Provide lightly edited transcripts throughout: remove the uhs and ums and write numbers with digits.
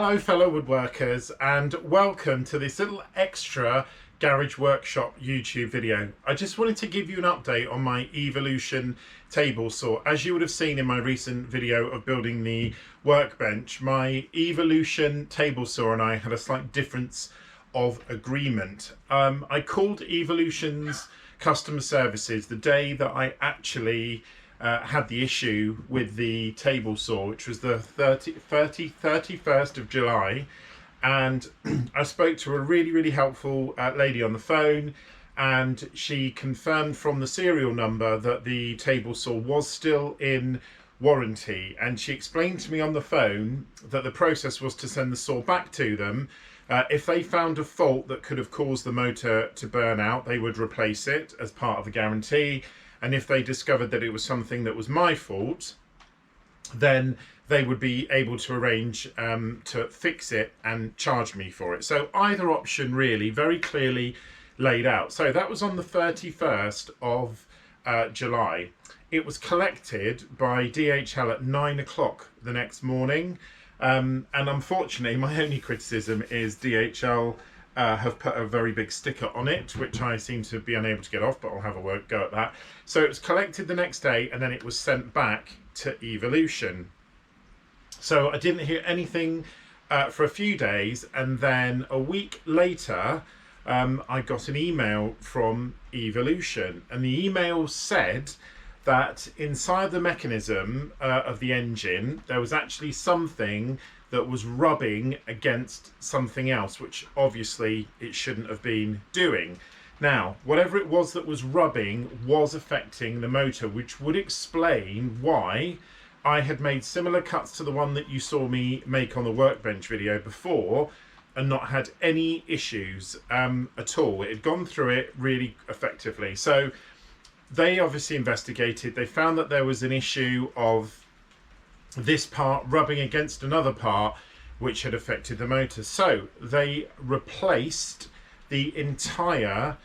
Hello fellow woodworkers, and welcome to this little extra garage workshop YouTube video. I just wanted to give you an update on my Evolution table saw. As you would have seen in my recent video of building the workbench, my Evolution table saw and I had a slight difference of agreement. I called Evolution's customer services the day that I actually had the issue with the table saw, which was the 31st of July, and I spoke to a really helpful lady on the phone, and she confirmed from the serial number that the table saw was still in warranty, and she explained to me on the phone that the process was to send the saw back to them. If they found a fault that could have caused the motor to burn out, they would replace it as part of the guarantee. And if they discovered that it was something that was my fault, then they would be able to arrange to fix it and charge me for it. So either option really very clearly laid out. So that was on the 31st of July. It was collected by DHL at 9 o'clock the next morning. And unfortunately, my only criticism is DHL have put a very big sticker on it, which I seem to be unable to get off, but I'll have a go at that. So it was collected the next day, and then it was sent back to Evolution. So I didn't hear anything for a few days, and then a week later I got an email from Evolution, and the email said that inside the mechanism of the engine there was actually something that was rubbing against something else, which obviously it shouldn't have been doing. Now, whatever it was that was rubbing was affecting the motor, which would explain why I had made similar cuts to the one that you saw me make on the workbench video before and not had any issues at all. It had gone through it really effectively. So they obviously investigated. They found that there was an issue of this part rubbing against another part which had affected the motor. So they replaced the entire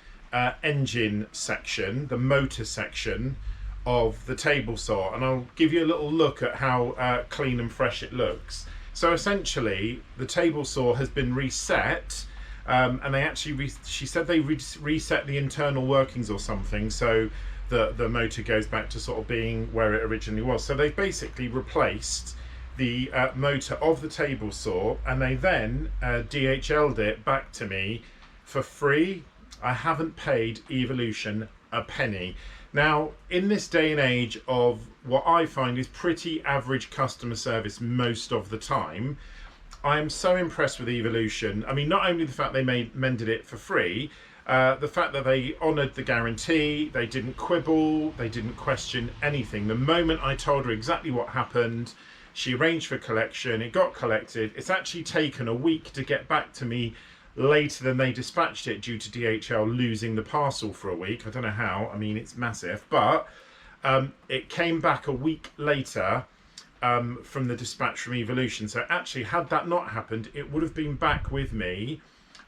engine section, the motor section of the table saw, and I'll give you a little look at how clean and fresh it looks. So essentially the table saw has been reset, and they actually she said they reset the internal workings or something, so the motor goes back to sort of being where it originally was. So they basically replaced the motor of the table saw, and they then DHL'd it back to me for free. I haven't paid Evolution a penny. Now, in this day and age of what I find is pretty average customer service most of the time, I am so impressed with Evolution. I mean, not only the fact they mended it for free, the fact that they honoured the guarantee, they didn't quibble, they didn't question anything. The moment I told her exactly what happened, she arranged for collection, it got collected. It's actually taken a week to get back to me later than they dispatched it due to DHL losing the parcel for a week. I don't know how, I mean, it's massive, but it came back a week later from the dispatch from Evolution. So actually, had that not happened, it would have been back with me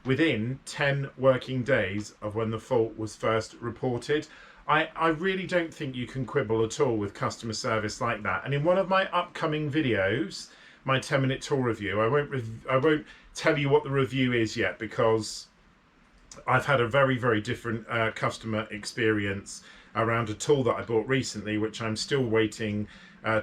within 10 working days of when the fault was first reported. I really don't think you can quibble at all with customer service like that. And in one of my upcoming videos, my 10-minute tool review, I won't tell you what the review is yet, because I've had a very different customer experience around a tool that I bought recently, which I'm still waiting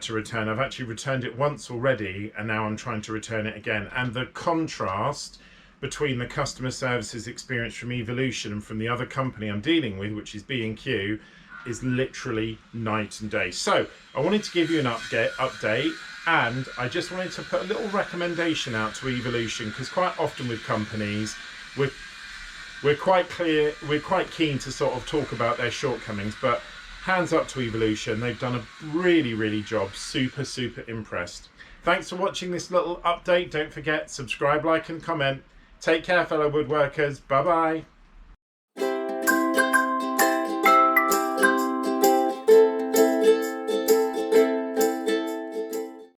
to return. I've actually returned it once already, and now I'm trying to return it again. And the contrast between the customer services experience from Evolution and from the other company I'm dealing with, which is B&Q, is literally night and day. So I wanted to give you an update, and I just wanted to put a little recommendation out to Evolution, because quite often with companies we're quite keen to sort of talk about their shortcomings, but hands up to Evolution, they've done a really job. Super impressed. Thanks for watching this little update. Don't forget, subscribe, like and comment. Take care, fellow woodworkers. Bye bye.